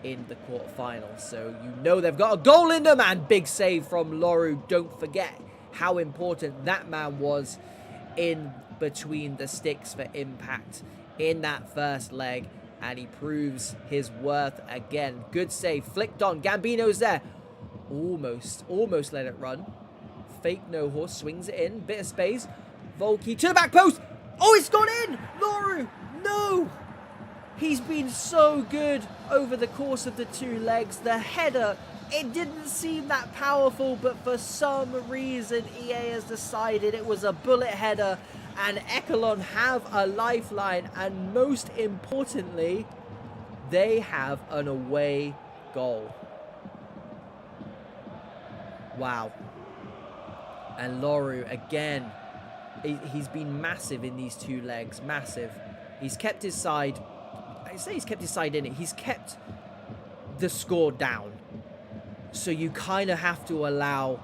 in the quarterfinals. So you know they've got a goal in them. And big save from Loru. Don't forget, how important that man was in between the sticks for impact in that first leg, and he proves his worth again. Good save, flicked on, Gambino's there, almost let it run. Fake no horse, swings it in, bit of space, Volky to the back post, oh, it's gone in, Loru, no! He's been so good over the course of the 2 legs. The header, it didn't seem that powerful, but for some reason EA has decided it was a bullet header, and ECHELON have a lifeline, and most importantly, they have an away goal. Wow. And Loru, again, he's been massive in these 2 legs, massive. He's kept his side, I say he's kept his side in it, he's kept the score down. So you kind of have to allow,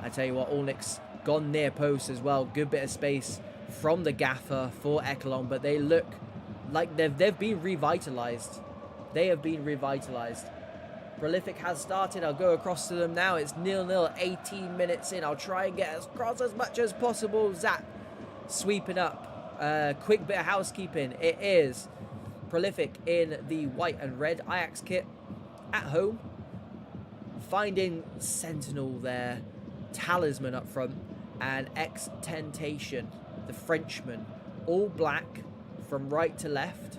I tell you what, Olnik's gone near post as well. Good bit of space from the gaffer for ECHELON, but they look like they've been revitalized. They have been revitalized. Prolific has started. I'll go across to them now. It's 0-0, 18 minutes in. I'll try and get across as much as possible. Zap sweeping up. Quick bit of housekeeping. It is Prolific in the white and red Ajax kit at home. Finding Sentinel there. Talisman up front. And XTENTATION, the Frenchman. All black from right to left.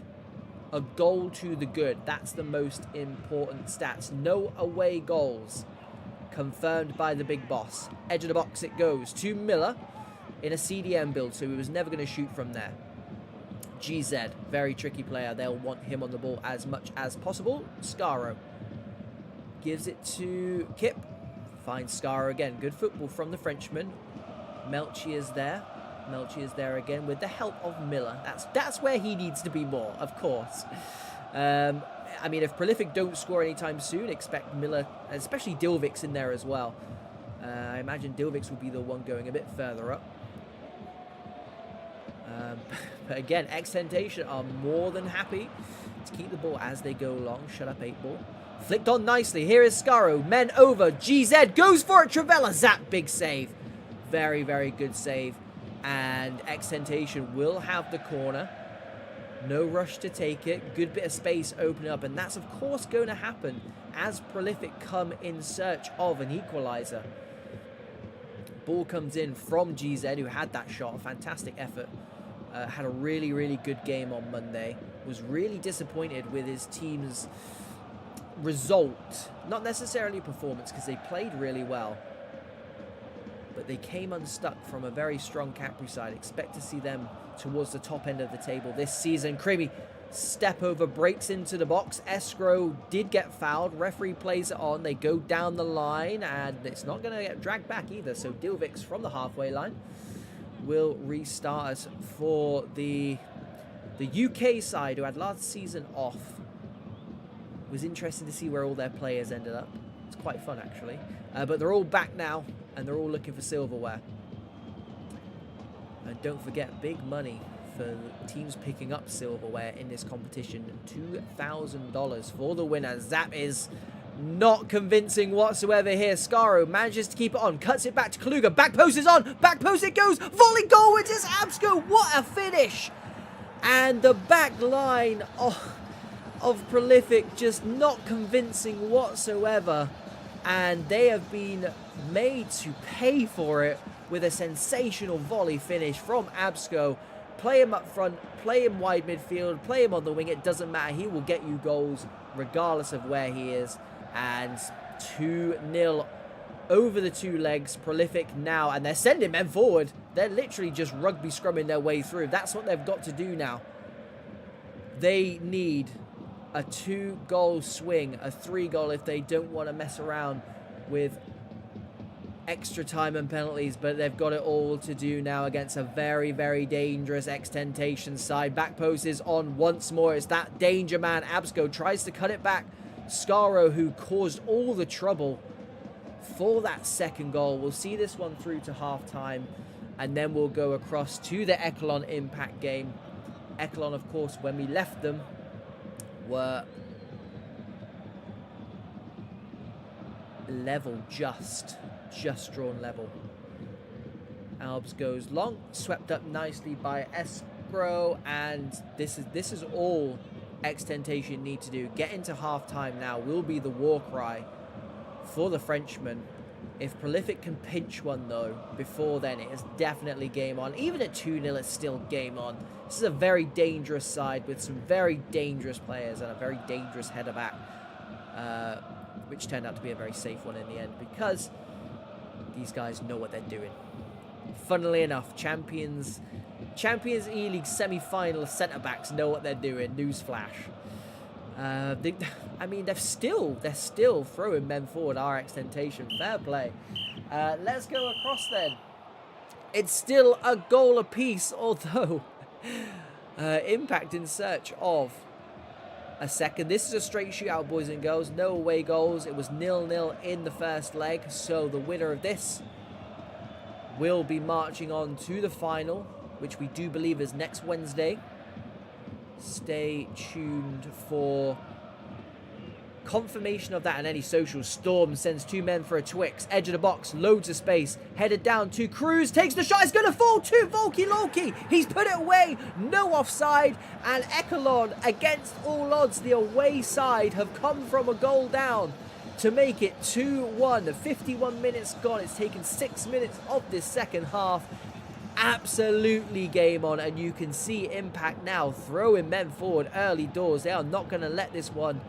A goal to the good. That's the most important stats. No away goals. Confirmed by the big boss. Edge of the box it goes to Miller in a CDM build, so he was never going to shoot from there. GZ, very tricky player. They'll want him on the ball as much as possible. Scaro gives it to Kip. Finds Scaro again. Good football from the Frenchman. Melchi is there. Melchi is there again with the help of Miller. That's where he needs to be more, of course. I mean, if Prolific don't score anytime soon, expect Miller, especially Dilvik's in there as well. I imagine Dilvik's will be the one going a bit further up. But again, XTENTATION are more than happy to keep the ball as they go along. Shut up, 8-ball. Flicked on nicely. Here is Scaro. Men over. GZ goes for it. Travella. Zap. Big save. Very, very good save. And XTENTATION will have the corner. No rush to take it. Good bit of space opening up. And that's, of course, going to happen as Prolific come in search of an equaliser. Ball comes in from GZ, who had that shot. A fantastic effort. Had a really, really good game on Monday. Was really disappointed with his team's result. Not necessarily performance, because they played really well. But they came unstuck from a very strong Capri side. Expect to see them towards the top end of the table this season. Creamy step over, breaks into the box. Escrow did get fouled. Referee plays it on. They go down the line, and it's not going to get dragged back either. So Dilvik's from the halfway line will restart us for the UK side, who had last season off. It was interesting to see where all their players ended up. It's quite fun, actually. But they're all back now, and they're all looking for silverware. And don't forget, big money for teams picking up silverware in this competition. $2,000 for the winner. Zap is not convincing whatsoever here. Scaro manages to keep it on. Cuts it back to Kaluga. Back post is on. Back post it goes. Volley goal. It is Absco. What a finish. And the back line of Prolific just not convincing whatsoever. And they have been made to pay for it with a sensational volley finish from Absco. Play him up front, play him wide midfield, play him on the wing. It doesn't matter. He will get you goals regardless of where he is. And 2-0 over the 2 legs. Prolific now, and they're sending men forward. They're literally just rugby scrumming their way through. That's what they've got to do now. They need a 2-goal swing, a 3-goal if they don't want to mess around with extra time and penalties, but they've got it all to do now against a very, very dangerous XTENTATION side. Back post is on once more. It's that danger man. Absco tries to cut it back. Scaro, who caused all the trouble for that second goal. We'll see this one through to half-time, and then we'll go across to the ECHELON Impact game. ECHELON, of course, when we left them, were level, just drawn level. Albs goes long, swept up nicely by Escrow, and this is all XTENTATION need to do. Get into half-time now will be the war cry for the Frenchman. If Prolific can pinch one, though, before then, it is definitely game on. Even at 2-0, it's still game on. This is a very dangerous side with some very dangerous players and a very dangerous header back, which turned out to be a very safe one in the end because these guys know what they're doing. Funnily enough, Champions E-League semi-final centre-backs know what they're doing. Newsflash. I mean, they're still throwing men forward. Our XTENTATION, fair play. Let's go across then. It's still a goal apiece, although Impact in search of a second. This is a straight shootout, boys and girls. No away goals. It was 0-0 in the first leg, so the winner of this will be marching on to the final, which we do believe is next Wednesday. Stay tuned for confirmation of that and any social. Storm sends two men for a Twix. Edge of the box, loads of space. Headed down to Cruz, takes the shot. It's going to fall to Volky Loki. He's put it away. No offside. And ECHELON, against all odds, the away side have come from a goal down to make it 2-1. 51 minutes gone. It's taken 6 minutes of this second half. Absolutely game on, and you can see Impact now throwing men forward early doors. They are not going to let this one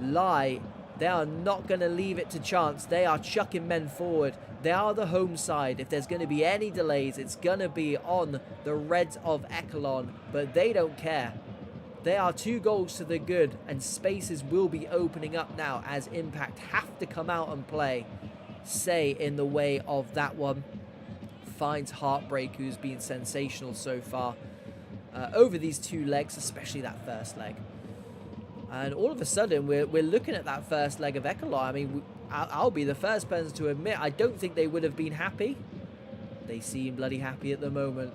lie. They are not going to leave it to chance. They are chucking men forward. They are the home side. If there's going to be any delays, it's going to be on the Reds of ECHELON, but they don't care. They are 2 goals to the good, and spaces will be opening up now as Impact have to come out and play. Say in the way of that one. Finds Heartbreak, who's been sensational so far over these 2 legs, especially that first leg. And all of a sudden, we're looking at that first leg of ECHELON. I mean, I'll be the first person to admit, I don't think they would have been happy. They seem bloody happy at the moment.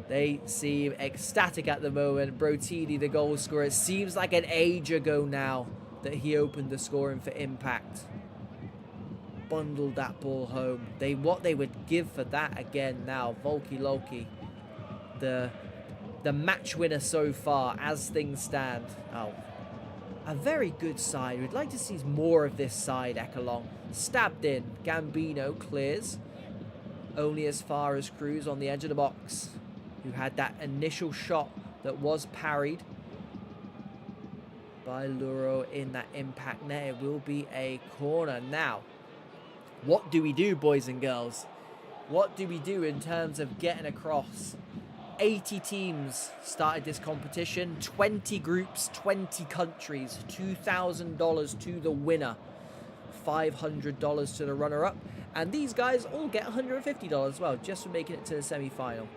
They seem ecstatic at the moment. Brotini, the goal scorer. It seems like an age ago now that he opened the scoring for Impact. Bundled that ball home. What they would give for that again now. Volky Loki, the match winner so far as things stand. Oh, a very good side. We'd like to see more of this side. ECHELON stabbed in. Gambino clears only as far as Cruz on the edge of the box, who had that initial shot that was parried by Luro in that Impact net. It will be a corner now. What do we do, boys and girls? What do we do in terms of getting across? 80 teams started this competition. 20 groups, 20 countries. $2,000 to the winner. $500 to the runner-up. And these guys all get $150 as well, just for making it to the semi-final.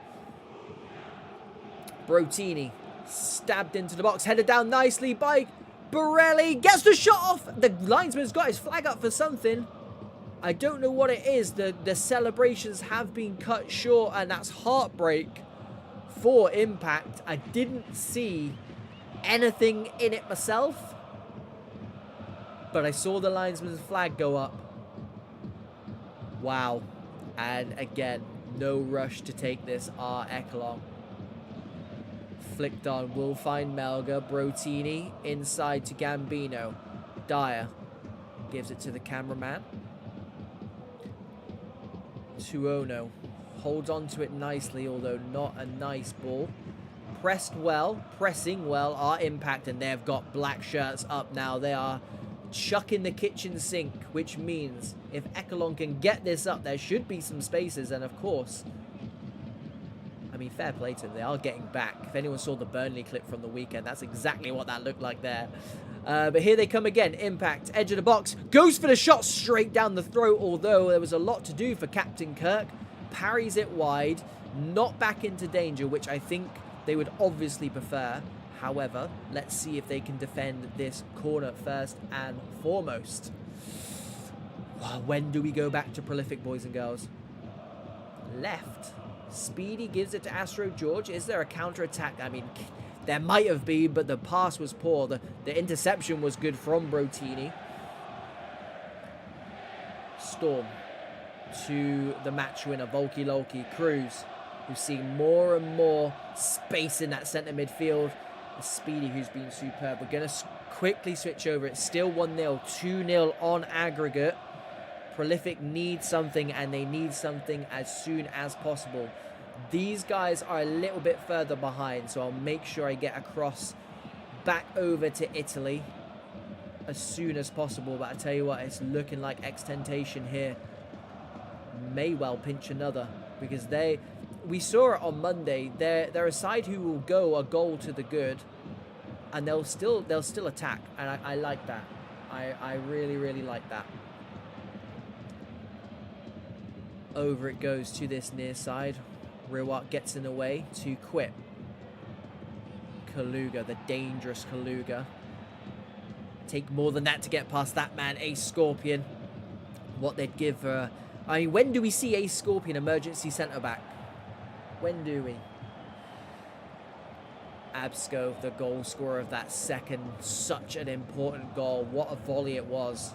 Brotini stabbed into the box. Headed down nicely by Borelli. Gets the shot off. The linesman's got his flag up for something. I don't know what it is. The celebrations have been cut short, and that's Heartbreak for Impact. I didn't see anything in it myself, but I saw the linesman's flag go up. Wow. And again, no rush to take this. ECHELON. Flicked on. Will find Melga. Brotini inside to Gambino. Dyer gives it to the cameraman. Tuono holds on to it nicely, although not a nice ball. Pressing well, our Impact, and they've got black shirts up now. They are chucking the kitchen sink, which means if ECHELON can get this up, there should be some spaces, and of course, I mean, fair play to them. They are getting back. If anyone saw the Burnley clip from the weekend, that's exactly what that looked like there. But here they come again. Impact, edge of the box. Goes for the shot straight down the throat, although there was a lot to do for Captain Kirk. Parries it wide. Not back into danger, which I think they would obviously prefer. However, let's see if they can defend this corner first and foremost. Well, when do we go back to Prolific, boys and girls? Left. Speedy gives it to Astro George. Is there a counter-attack? I mean, there might have been, but the pass was poor. The interception was good from Brotini. Storm to the match winner, Volky Loki. Cruz, who's seeing more and more space in that centre midfield. Speedy, who's been superb. We're going to quickly switch over. It's still 1-0, 2-0 on aggregate. Prolific needs something, and they need something as soon as possible. These guys are a little bit further behind, so I'll make sure I get across back over to Italy as soon as possible. But I tell you what, it's looking like XTENTATION here may well pinch another, because we saw it on Monday. They're a side who will go a goal to the good, and they'll still attack, and I like that. I really like that. Over it goes to this near side. Riwak gets in the way to Quip. Kaluga, the dangerous Kaluga. Take more than that to get past that man, Ace Scorpion. What they'd give I mean, when do we see Ace Scorpion emergency centre-back? When do we? Absco, the goal scorer of that second. Such an important goal. What a volley it was.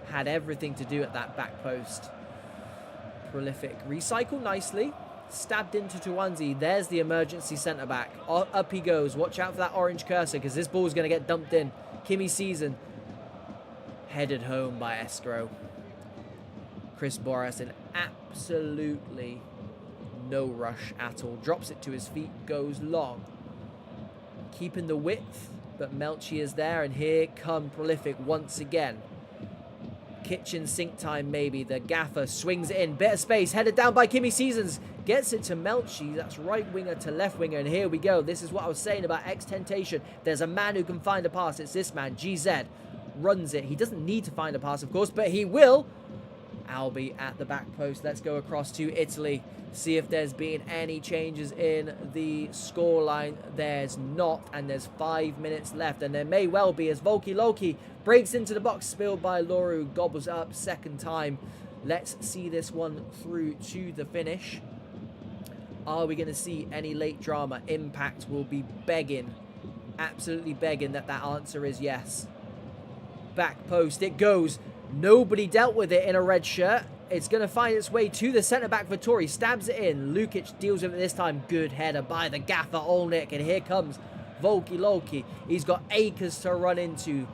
Had everything to do at that back post. Prolific. Recycle nicely. Stabbed into Tuanzi. There's the emergency centre-back. Up he goes. Watch out for that orange cursor, because this ball's going to get dumped in. Kimi Season. Headed home by Escrow. Chris Boras in absolutely no rush at all. Drops it to his feet. Goes long. Keeping the width, but Melchi is there, and here come Prolific once again. Kitchen sink time maybe. The gaffer swings it in. Bit of space. Headed down by Kimi Seasons. Gets it to Melchi. That's right winger to left winger. And here we go. This is what I was saying about XTENTATION. There's a man who can find a pass. It's this man, GZ. Runs it. He doesn't need to find a pass, of course, but he will. Albi at the back post. Let's go across to Italy. See if there's been any changes in the scoreline. There's not, and there's 5 minutes left, and there may well be, as Volky Loki breaks into the box, spilled by Loru, gobbles up second time. Let's see this one through to the finish. Are we going to see any late drama? Impact will be begging, absolutely begging that answer is yes. Back post it goes. Nobody dealt with it in a red shirt. It's going to find its way to the centre-back Vittori. Stabs it in. Lukic deals with it this time. Good header by the gaffer Olnik. And here comes Volky Loki. He's got acres to run into.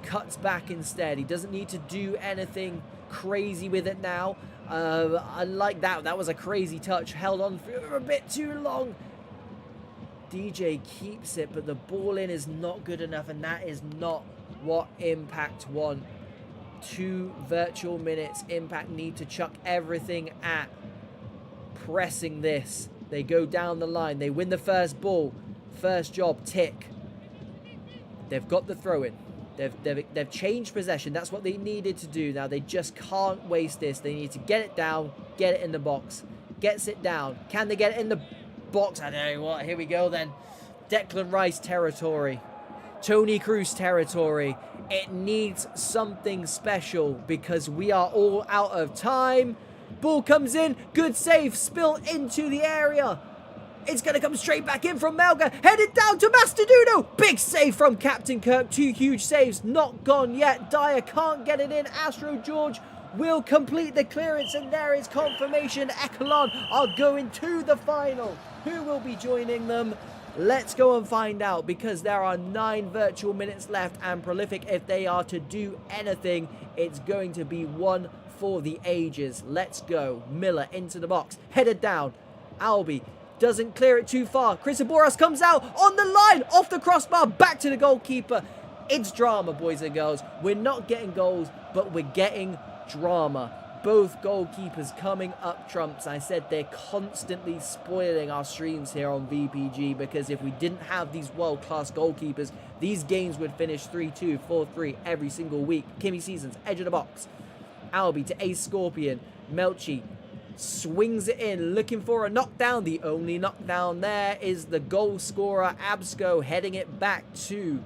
Cuts back instead. He doesn't need to do anything crazy with it now. Unlike that was a crazy touch. Held on for a bit too long. DJ keeps it, but the ball in is not good enough. And that is not what Impact want. 2 virtual minutes. Impact need to chuck everything at pressing this. They go down the line. They win the first ball. First job, tick. They've got the throw-in. They've changed possession. That's what they needed to do. Now they just can't waste this. They need to get it down, get it in the box. Gets it down. Can they get it in the box? I tell you what, here we go then. Declan Rice territory. Tony Cruz territory. It needs something special because we are all out of time. Ball comes in. Good save. Spill into the area. It's going to come straight back in from Melga. Headed down to Mastaduno. Big save from Captain Kirk. 2 huge saves. Not gone yet. Dyer can't get it in. Astro George will complete the clearance. And there is confirmation. ECHELON are going to the final. Who will be joining them? Let's go and find out, because there are 9 virtual minutes left, and Prolific, if they are to do anything, it's going to be one for the ages. Let's go. Miller into the box. Headed down. Albi doesn't clear it too far. Chrysoboros comes out on the line, off the crossbar, back to the goalkeeper. It's drama, boys and girls. We're not getting goals, but we're getting drama. Both goalkeepers coming up trumps. I said they're constantly spoiling our streams here on VPG, because if we didn't have these world-class goalkeepers, these games would finish 3-2, 4-3 every single week. Kimi Seasons, edge of the box. Albi to Ace Scorpion. Melchi swings it in, looking for a knockdown. The only knockdown there is the goal scorer, Absco, heading it back to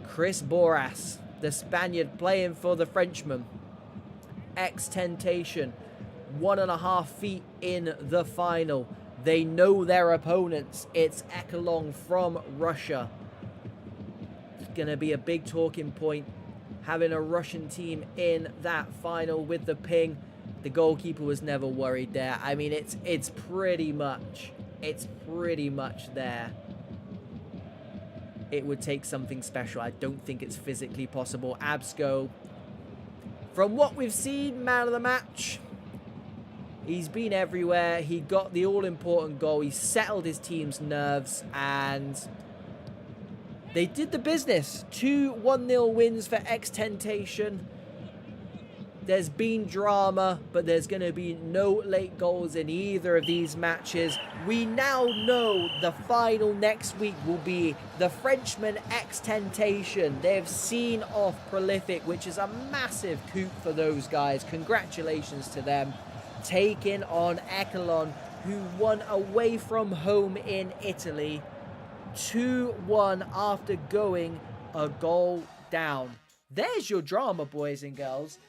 Chris Boras, the Spaniard playing for the Frenchman. XTENTATION, 1.5 feet in the final. They know their opponents. It's ECHELON from Russia. It's going to be a big talking point, having a Russian team in that final with the ping. The goalkeeper was never worried there. I mean, it's pretty much there. It would take something special. I don't think it's physically possible. Absco, from what we've seen, man of the match. He's been everywhere. He got the all-important goal. He settled his team's nerves, and they did the business. 2 1-0 wins for XTENTATION. There's been drama, but there's going to be no late goals in either of these matches. We now know the final next week will be the Frenchman XTENTATION. They've seen off Prolific, which is a massive coup for those guys. Congratulations to them. Taking on ECHELON, who won away from home in Italy 2-1 after going a goal down. There's your drama, boys and girls.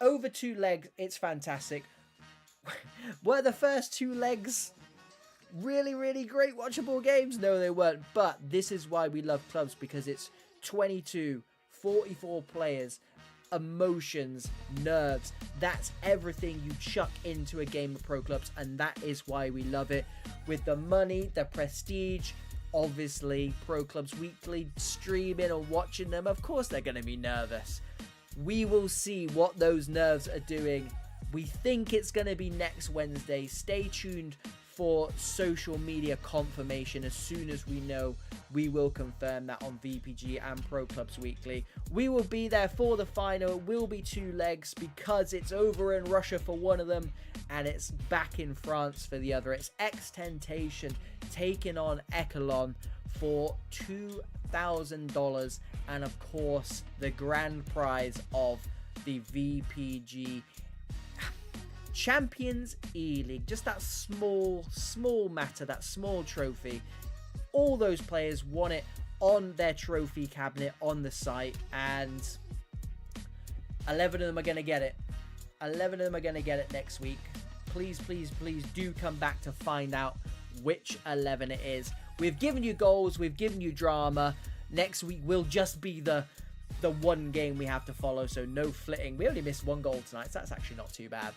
Over 2 legs, it's fantastic. Were the first 2 legs really, really great watchable games? No, they weren't. But this is why we love clubs, because it's 22, 44 players, emotions, nerves. That's everything you chuck into a game of Pro Clubs, and that is why we love it. With the money, the prestige, obviously, Pro Clubs Weekly, streaming and watching them, of course they're going to be nervous. We will see what those nerves are doing. We think it's going to be next Wednesday. Stay tuned for social media confirmation. As soon as we know, we will confirm that on VPG and Pro Clubs Weekly. We will be there for the final. It will be 2 legs because it's over in Russia for one of them and it's back in France for the other. It's XTENTATION taking on ECHELON for $2,000, and of course the grand prize of the VPG Champions E-League. Just that small matter, that small trophy. All those players won it on their trophy cabinet on the site, and 11 of them are going to get it. 11 of them are going to get it next week. Please, please, please do come back to find out which 11 it is. We've given you goals, we've given you drama. Next week will just be the one game we have to follow, so no flitting. We only missed 1 goal tonight, so that's actually not too bad.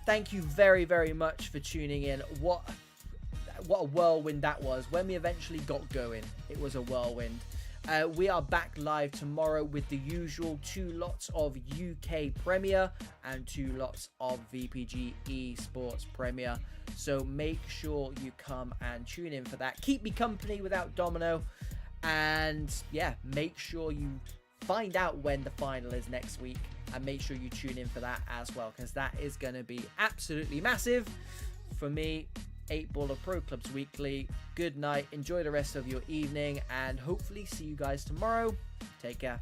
Thank you very, very much for tuning in. What a whirlwind that was. When we eventually got going, it was a whirlwind. We are back live tomorrow with the usual 2 lots of UK Premier and 2 lots of VPG Esports Premier. So make sure you come and tune in for that. Keep me company without Domino. And yeah, make sure you find out when the final is next week. And make sure you tune in for that as well, because that is going to be absolutely massive. For me, 8 Ball of Pro Clubs Weekly. Good night. Enjoy the rest of your evening. And hopefully see you guys tomorrow. Take care.